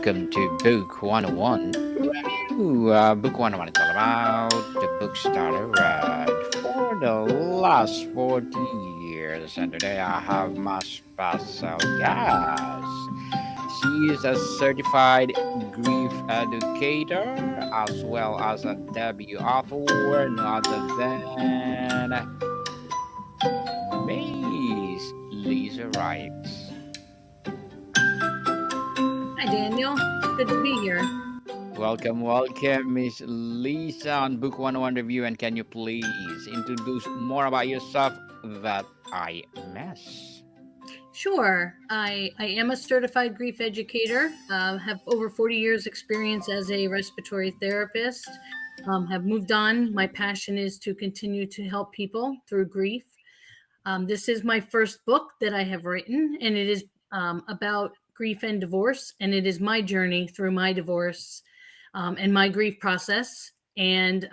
welcome to Book 101 Review. Book 101 is all about the books that I read for the last 40 years. And today I have my special guest. She is a certified grief educator as well as a debut author, no other than Miss Lisa Rites. Hi, Daniel. Good to be here. Welcome, Miss Lisa on Book 101 Review. And can you please introduce more about yourself that I miss? Sure. I am a certified grief educator, have over 40 years experience as a respiratory therapist, have moved on. My passion is to continue to help people through grief. This is my first book that I have written, and it is about grief and divorce, and it is my journey through my divorce and my grief process. And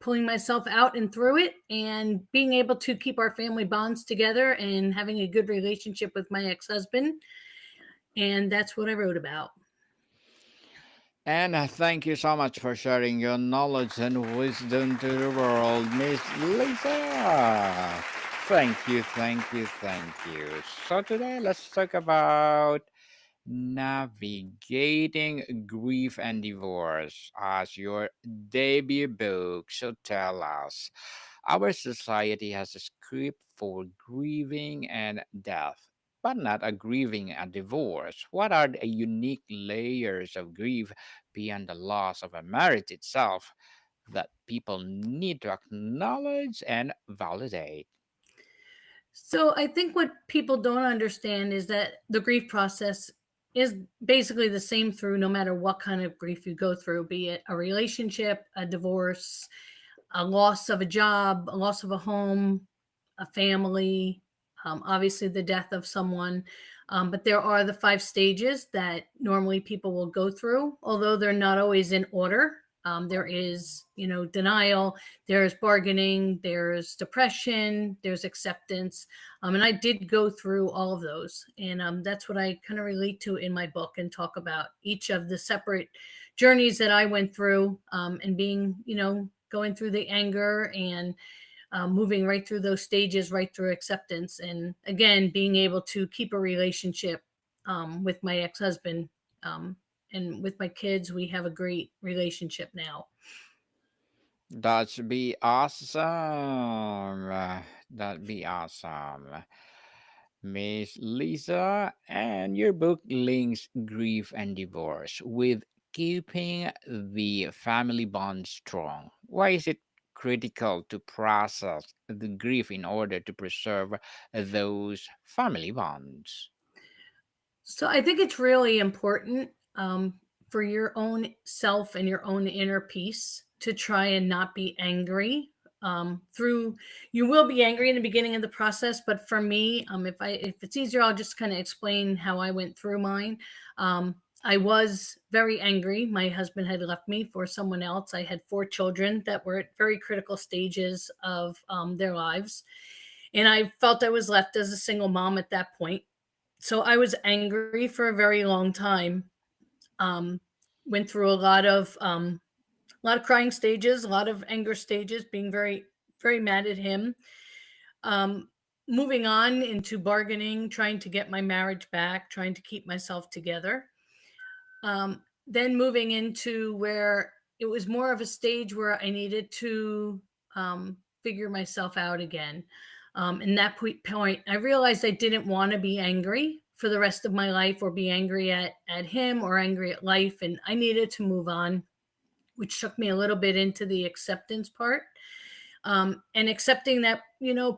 pulling myself out and through it and being able to keep our family bonds together and having a good relationship with my ex-husband. And that's what I wrote about. And thank you so much for sharing your knowledge and wisdom to the world, Miss Lisa. Thank you. So today let's talk about navigating grief and divorce as your debut book. So tell us, our society has a script for grieving and death, but not a grieving and divorce. What are the unique layers of grief beyond the loss of a marriage itself that people need to acknowledge and validate? So I think what people don't understand is that the grief process is basically the same through no matter what kind of grief you go through, be it a relationship, a divorce, a loss of a job, a loss of a home, a family, obviously the death of someone. But there are the 5 stages that normally people will go through, although they're not always in order. There is, denial, there's bargaining, there's depression, there's acceptance. And I did go through all of those. And that's what I kind of relate to in my book and talk about each of the separate journeys that I went through and being, going through the anger and moving right through those stages, right through acceptance. And again, being able to keep a relationship with my ex husband and with my kids. We have a great relationship now. That'd be awesome. That'd be awesome. Miss Lisa, and your book links grief and divorce with keeping the family bond strong. Why is it critical to process the grief in order to preserve those family bonds? So I think it's really important for your own self and your own inner peace to try and not be angry. Through you will be angry in the beginning of the process, but for me, if it's easier, I'll just kind of explain how I went through mine. I was very angry. My husband had left me for someone else. I had 4 children that were at very critical stages of their lives, and I felt I was left as a single mom at that point. So I was angry for a very long time. Um, Went through a lot of crying stages, a lot of anger stages, being very very mad at him. Um, Moving on into bargaining, trying to get my marriage back, trying to keep myself together. Then moving into where it was more of a stage where I needed to figure myself out again. And that point, I realized I didn't want to be angry for the rest of my life or be angry at him or angry at life. And I needed to move on, which took me a little bit into the acceptance part. And accepting that,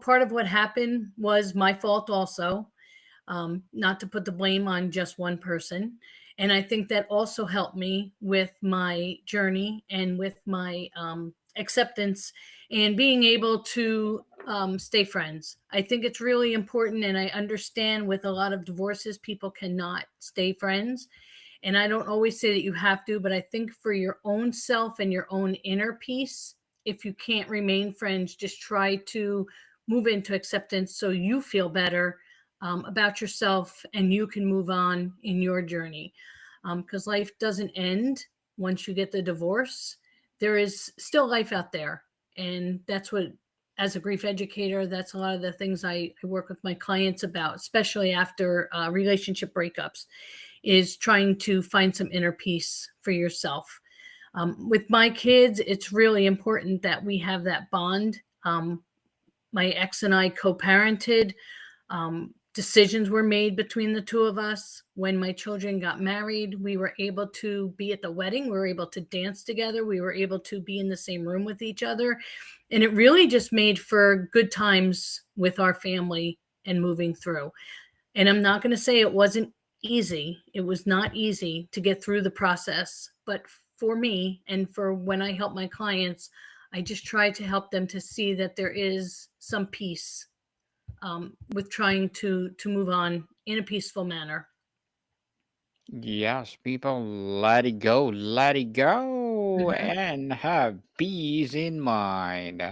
part of what happened was my fault also, not to put the blame on just one person. And I think that also helped me with my journey and with my acceptance and being able to stay friends. I think it's really important. And I understand with a lot of divorces, people cannot stay friends. And I don't always say that you have to, but I think for your own self and your own inner peace, if you can't remain friends, just try to move into acceptance so you feel better about yourself and you can move on in your journey. because life doesn't end once you get the divorce. There is still life out there. And that's what, as a grief educator, that's a lot of the things I work with my clients about, especially after relationship breakups, is trying to find some inner peace for yourself. With my kids, it's really important that we have that bond. My ex and I co parented. Decisions were made between the two of us. When my children got married, we were able to be at the wedding. We were able to dance together. We were able to be in the same room with each other. And it really just made for good times with our family and moving through. And I'm not going to say it wasn't easy. It was not easy to get through the process. But for me, and for when I help my clients, I just try to help them to see that there is some peace with trying to move on in a peaceful manner. Yes, people, let it go, Mhm. and have peace in mind.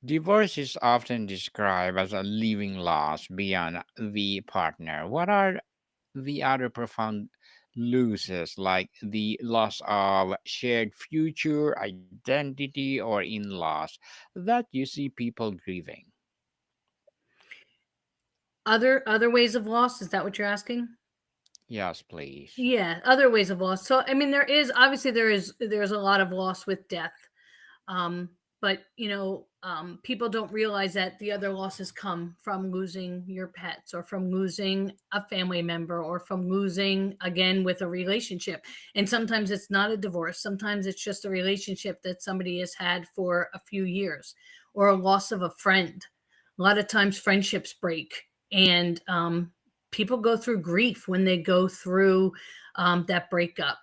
Divorce is often described as a living loss beyond the partner. What are the other profound losses, like the loss of shared future, identity, or in laws, that you see people grieving? Other ways of loss, is that what you're asking? Yes, please. Yeah, other ways of loss. So I mean, there is obviously there's a lot of loss with death. Um, but people don't realize that the other losses come from losing your pets, or from losing a family member, or from losing again with a relationship. And sometimes it's not a divorce. Sometimes it's just a relationship that somebody has had for a few years, or a loss of a friend. A lot of times friendships break, and people go through grief when they go through that breakup.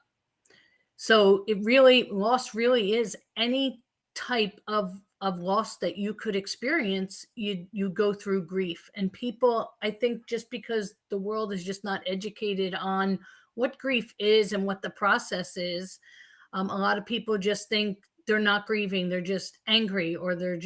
So it really loss really is any type of loss that you could experience. You go through grief. And people, I think, just because the world is just not educated on what grief is and what the process is, a lot of people just think they're not grieving, they're just angry, or they're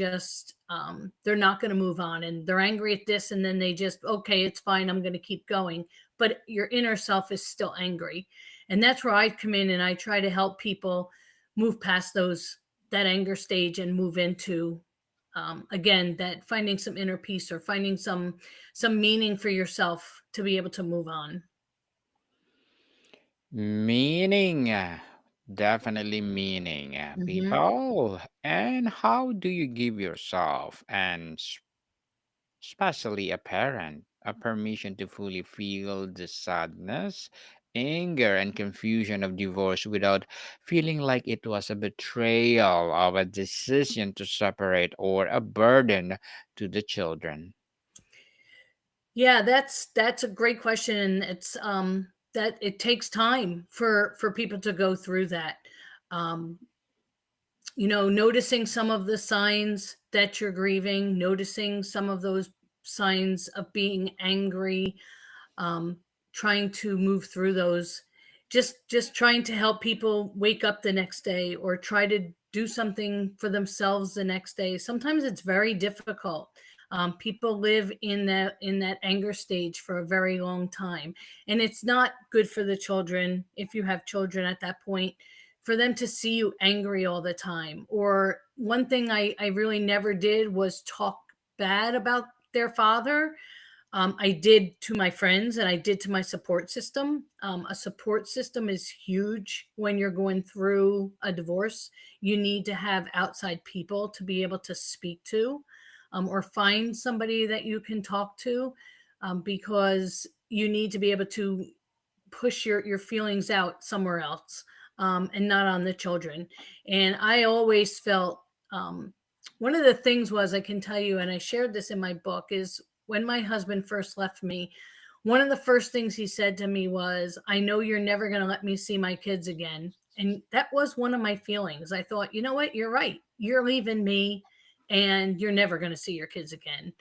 not going to move on, and they're angry at this, and then they just, okay, it's fine, I'm going to keep going. But your inner self is still angry. And that's where I come in, and I try to help people move past that anger stage and move into, again, that finding some inner peace, or finding some meaning for yourself to be able to move on. Meaning, definitely meaning, Hmm. people. And how do you give yourself, and especially a parent, a permission to fully feel the sadness, anger, and confusion of divorce without feeling like it was a betrayal of a decision to separate or a burden to the children? Yeah, that's a great question. And it's that it takes time for people to go through that. Um, Noticing some of the signs that you're grieving, noticing some of those signs of being angry, um, trying to move through those, just trying to help people wake up the next day, or try to do something for themselves the next day. Sometimes it's very difficult. People live in that anger stage for a very long time, and it's not good for the children, if you have children at that point, for them to see you angry all the time. Or one thing I really never did was talk bad about their father. I did to my friends, and I did to my support system. A support system is huge when you're going through a divorce. You need to have outside people to be able to speak to, or find somebody that you can talk to, because you need to be able to push your feelings out somewhere else, and not on the children. And I always felt, one of the things was, I can tell you, and I shared this in my book, is when my husband first left me, one of the first things he said to me was, I know you're never going to let me see my kids again. And that was one of my feelings. I thought, you know what, you're right, you're leaving me, and you're never going to see your kids again.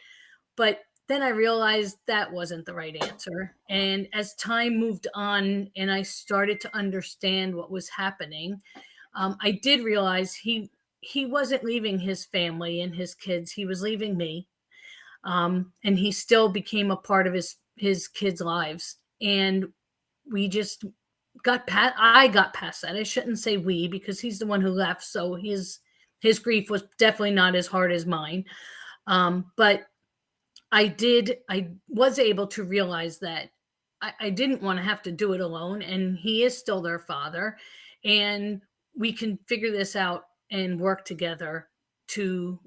But then I realized that wasn't the right answer. And as time moved on and I started to understand what was happening, I did realize he wasn't leaving his family and his kids. He was leaving me, and he still became a part of his kids' lives. And we just I got past that. I shouldn't say we, because he's the one who left, so his grief was definitely not as hard as mine. But I was able to realize that I didn't want to have to do it alone, and he is still their father, and we can figure this out and work together to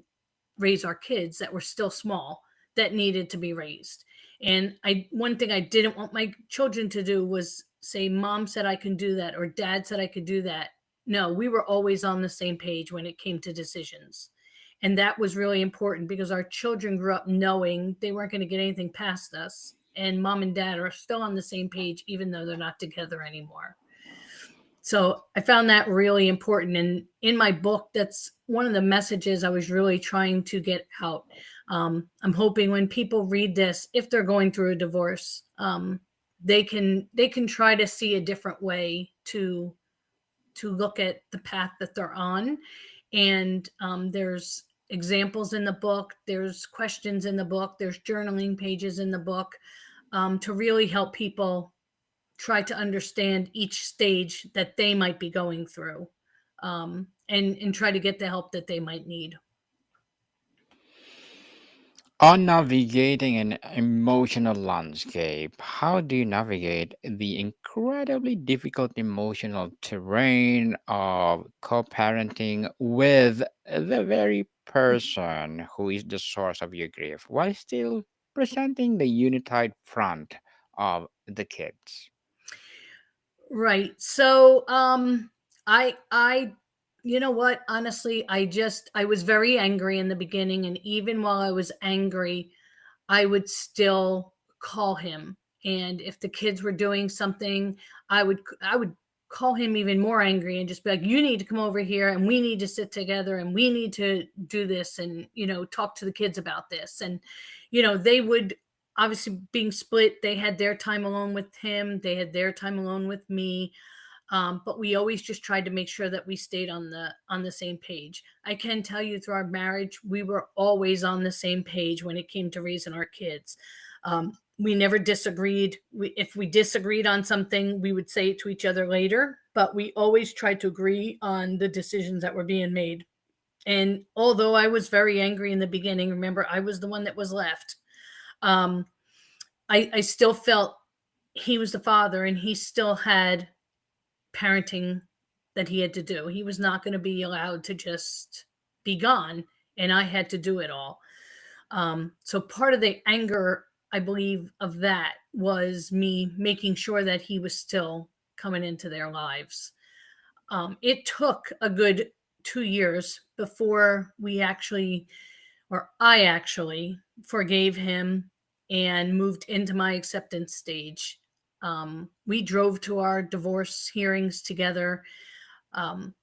raise our kids that were still small, that needed to be raised. And I one thing I didn't want my children to do was say mom said I can do that or dad said I could do that. No, we were always on the same page when it came to decisions. And that was really important because our children grew up knowing they weren't going to get anything past us. And mom and dad are still on the same page, even though they're not together anymore. So I found that really important. And in my book, that's one of the messages I was really trying to get out. I'm hoping when people read this, if they're going through a divorce, they can try to see a different way to look at the path that they're on. And there's examples in the book, there's questions in the book, there's journaling pages in the book, to really help people try to understand each stage that they might be going through, and try to get the help that they might need. On navigating an emotional landscape, how do you navigate the incredibly difficult emotional terrain of co parenting with the very person who is the source of your grief while still presenting the unified front of the kids? Right. So I you know what, honestly, I was very angry in the beginning, and even while I was angry, I would still call him. And if the kids were doing something, I would call him even more angry and just be like, "You need to come over here, and we need to sit together, and we need to do this, and talk to the kids about this." And they would, obviously being split, they had their time alone with him, they had their time alone with me. But we always just tried to make sure that we stayed on the same page. I can tell you, through our marriage, we were always on the same page when it came to raising our kids. We never disagreed. If we disagreed on something, we would say it to each other later, but we always tried to agree on the decisions that were being made. And although I was very angry in the beginning, remember, I was the one that was left. Um, I still felt he was the father, and he still had parenting that he had to do. He was not going to be allowed to just be gone, and I had to do it all. So part of the anger, I believe, of that was me making sure that he was still coming into their lives. It took a good 2 years before I actually forgave him and moved into my acceptance stage. We drove to our divorce hearings together. Um,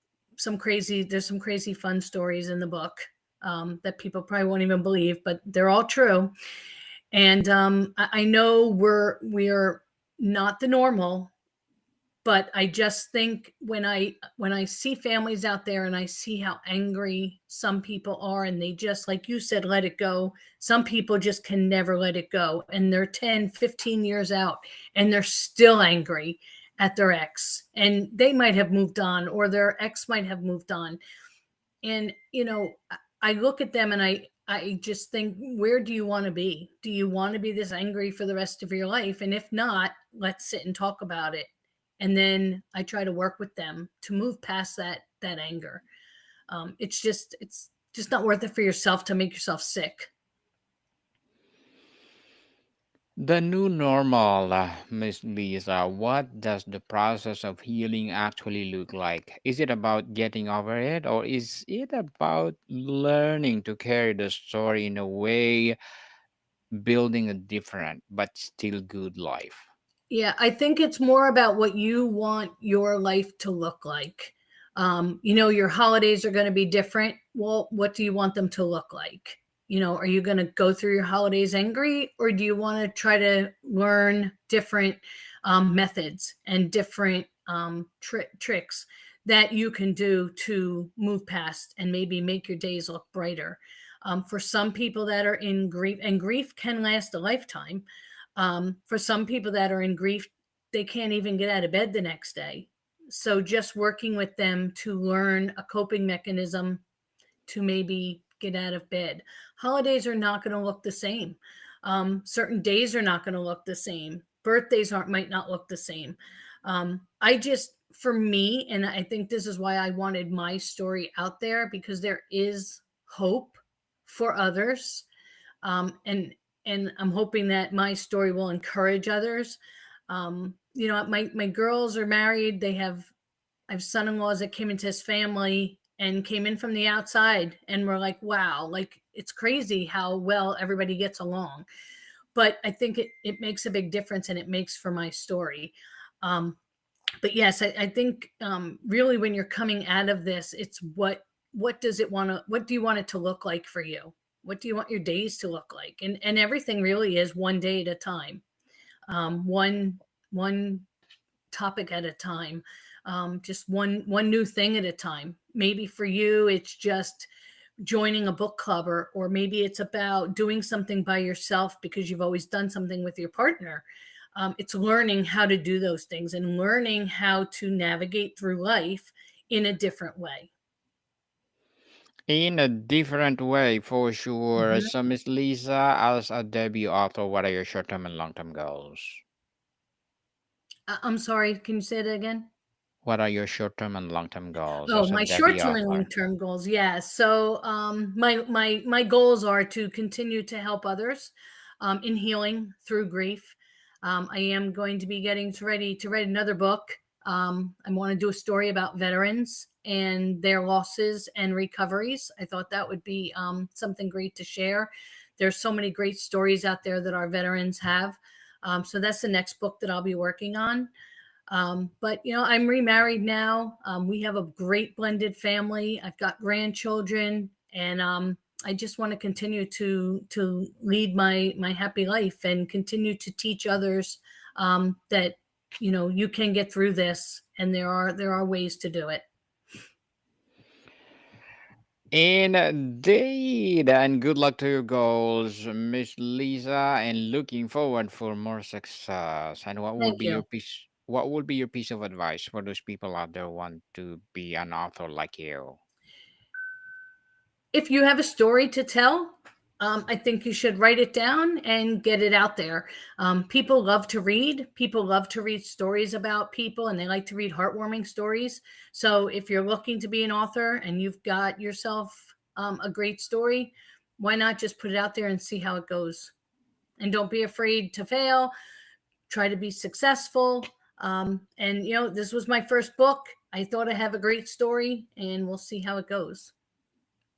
there's some crazy fun stories in the book, that people probably won't even believe, but they're all true. And I know we're not the normal, but I just think when I see families out there and I see how angry some people are, and they just, like you said, let it go. Some people just can never let it go, and they're 10, 15 years out, and they're still angry at their ex, and they might have moved on, or their ex might have moved on. And I look at them and I just think, where do you want to be? Do you want to be this angry for the rest of your life? And if not, let's sit and talk about it. And then I try to work with them to move past that anger. It's just not worth it for yourself to make yourself sick. The new normal, Miss Lisa, what does the process of healing actually look like? Is it about getting over it, or is it about learning to carry the story in a way, building a different but still good life? Yeah, I think it's more about what you want your life to look like. Your holidays are going to be different. Well, what do you want them to look like? Are you going to go through your holidays angry, or do you want to try to learn different methods and different tricks that you can do to move past and maybe make your days look brighter? For some people that are in grief, and grief can last a lifetime, for some people that are in grief, they can't even get out of bed the next day. So just working with them to learn a coping mechanism to maybe get out of bed. Holidays are not going to look the same. Certain days are not going to look the same. Birthdays aren't might not look the same. I just for me, and I think this is why I wanted my story out there because there is hope for others, and I'm hoping that my story will encourage others. My girls are married. I have son-in-laws that came into his family and came in from the outside and were like, wow, like it's crazy how well everybody gets along. But I think it makes a big difference and it makes for my story. Um, but yes, I think really when you're coming out of this, it's what do you want it to look like for you? What do you want your days to look like? And everything really is one day at a time, one topic at a time, just one new thing at a time. Maybe for you, it's just joining a book club, or maybe it's about doing something by yourself because you've always done something with your partner. It's learning how to do those things and learning how to navigate through life in a different way. In a different way, for sure. Mhm. So, Miss Lisa, as a debut author, what are your short-term and long-term goals? I'm sorry, can you say that again? What are your short-term and long-term goals Oh, as a my debut short-term and author? long-term goals, yeah. So, my goals are to continue to help others in healing through grief. I am going to be getting ready to write another book. I want to do a story about veterans and their losses and recoveries. I thought that would be something great to share. There's so many great stories out there that our veterans have. So that's the next book that I'll be working on. But I'm remarried now. We have a great blended family. I've got grandchildren, and I just want to continue to lead my happy life and continue to teach others that you can get through this, and there are ways to do it. Indeed, and good luck to your goals, Miss Lisa, and looking forward for more success. And what would Thank be your you. piece? What would be your piece of advice for those people out there who want to be an author like you? If you have a story to tell, I think you should write it down and get it out there. People love to read. People love to read stories about people, and they like to read heartwarming stories. So if you're looking to be an author and you've got yourself a great story, why not just put it out there and see how it goes? And don't be afraid to fail. Try to be successful. And this was my first book. I thought I have a great story, and we'll see how it goes.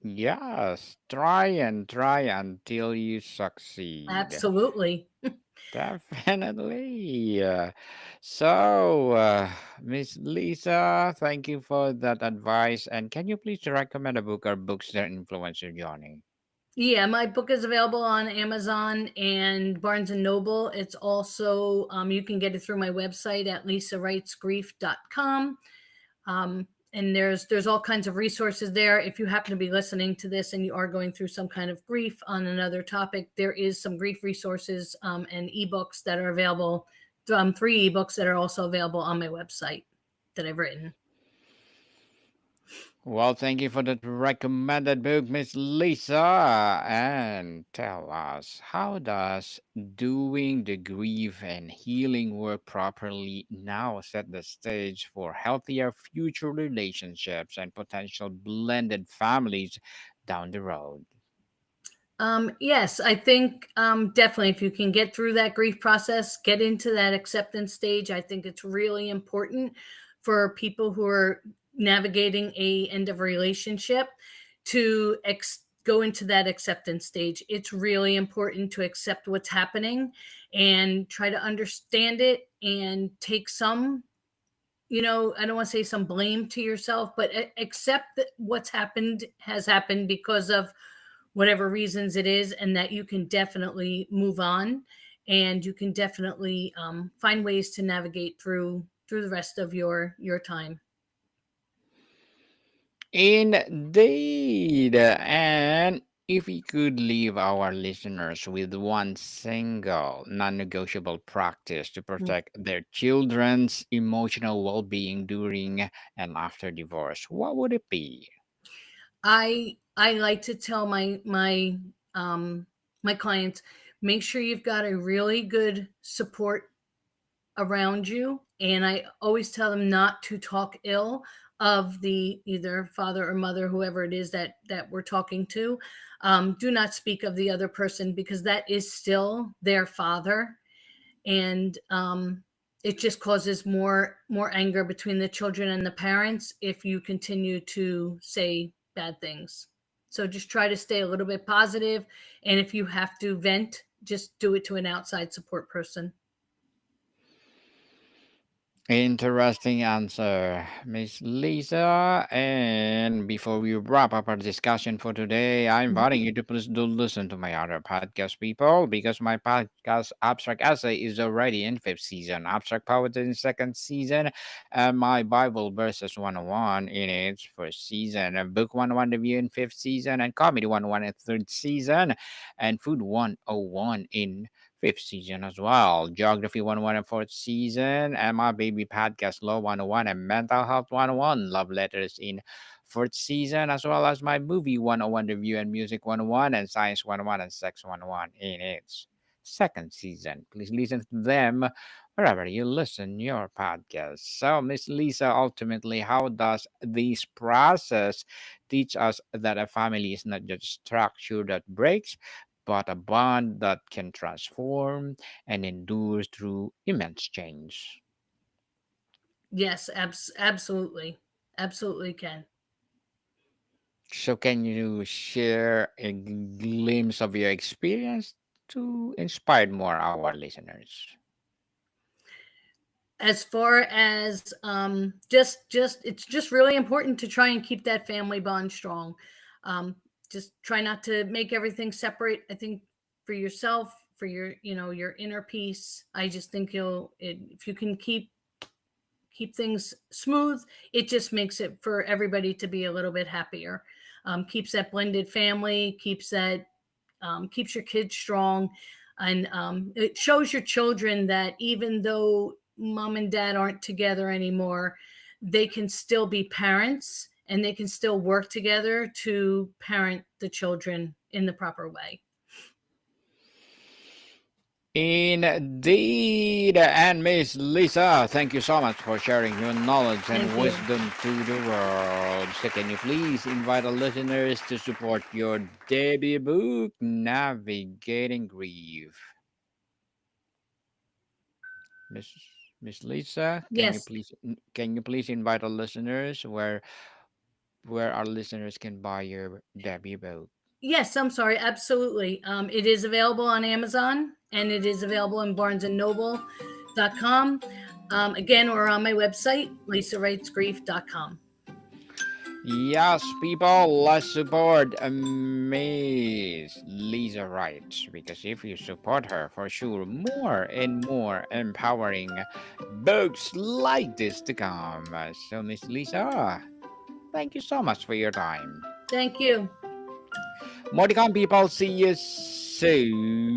Yes, try and try until you succeed. Absolutely. Definitely. So, Miss Lisa, thank you for that advice. And can you please recommend a book or books that influence your journey? Yeah, my book is available on Amazon and Barnes and Noble. It's also you can get it through my website at lisaritesgrief.com. And there's all kinds of resources there. If you happen to be listening to this and you are going through some kind of grief on another topic, there is some grief resources and ebooks that are available. 3 ebooks that are also available on my website that I've written. Well, thank you for that recommended book, Miss Lisa. And tell us, how does doing the grief and healing work properly now set the stage for healthier future relationships and potential blended families down the road? Yes, I think definitely if you can get through that grief process, get into that acceptance stage, I think it's really important for people who are navigating a end of relationship to go into that acceptance stage. It's really important to accept what's happening and try to understand it and take some, I don't want to say some blame to yourself, but accept that what's happened has happened because of whatever reasons it is, and that you can definitely move on, and you can definitely find ways to navigate through the rest of your time. Indeed. And If we could leave our listeners with one single non negotiable practice to protect their children's emotional well being during and after divorce, what would it be? I like to tell um my clients, make sure you've got a really good support around you, and I always tell them not to talk ill of the either father or mother, whoever it is that we're talking to. Do not speak of the other person, because that is still their father, and it just causes more anger between the children and the parents if you continue to say bad things. So just try to stay a little bit positive, and if you have to vent, just do it to an outside support person. Interesting answer, Miss Lisa. And before we wrap up our discussion for today, I'm inviting you to please do listen to my other podcast, people, because my podcast, Abstract Essay, is already in fifth season, Abstract Poetry in second season, and my Bible Verses 101 in its first season, and Book 101 Review in fifth season, and Comedy 101 in third season, and Food 101 in fifth season as well. Geography 101 and fourth season. And my baby podcast Law 101 and Mental Health 101. Love letters in fourth season, as well as my movie 101 review and music 101 and science 101 and sex 101 in its second season. Please listen to them wherever you listen your podcast. So, Miss Lisa, ultimately, how does this process teach us that a family is not just structure that breaks, but a bond that can transform and endure through immense change? Yes, absolutely. Absolutely can. So, can you share a glimpse of your experience to inspire more our listeners? As far as just it's just really important to try and keep that family bond strong. Um just try not to make everything separate. I think for yourself, for your inner peace, I just think if you can keep things smooth, it just makes it for everybody to be a little bit happier. Keeps that blended family, keeps your kids strong, and it shows your children that even though mom and dad aren't together anymore, they can still be parents, and they can still work together to parent the children in the proper way. Indeed. And Miss Lisa, thank you so much for sharing your knowledge and Thank you. wisdom to the world. So, can you please invite our listeners to support your debut book, Navigating Grief? Miss Miss Lisa, Yes. can you please invite our listeners where our listeners can buy your debut book? Yes, I'm sorry. Absolutely. It is available on Amazon, and it is available in barnesandnoble.com. Again, or on my website, lisaritesgrief.com. Yes, people, let's support Miss Lisa Wright, because if you support her, for sure, more and more empowering books like this to come. So, Miss Lisa, thank you so much for your time. Thank you. More to come, people. See you soon.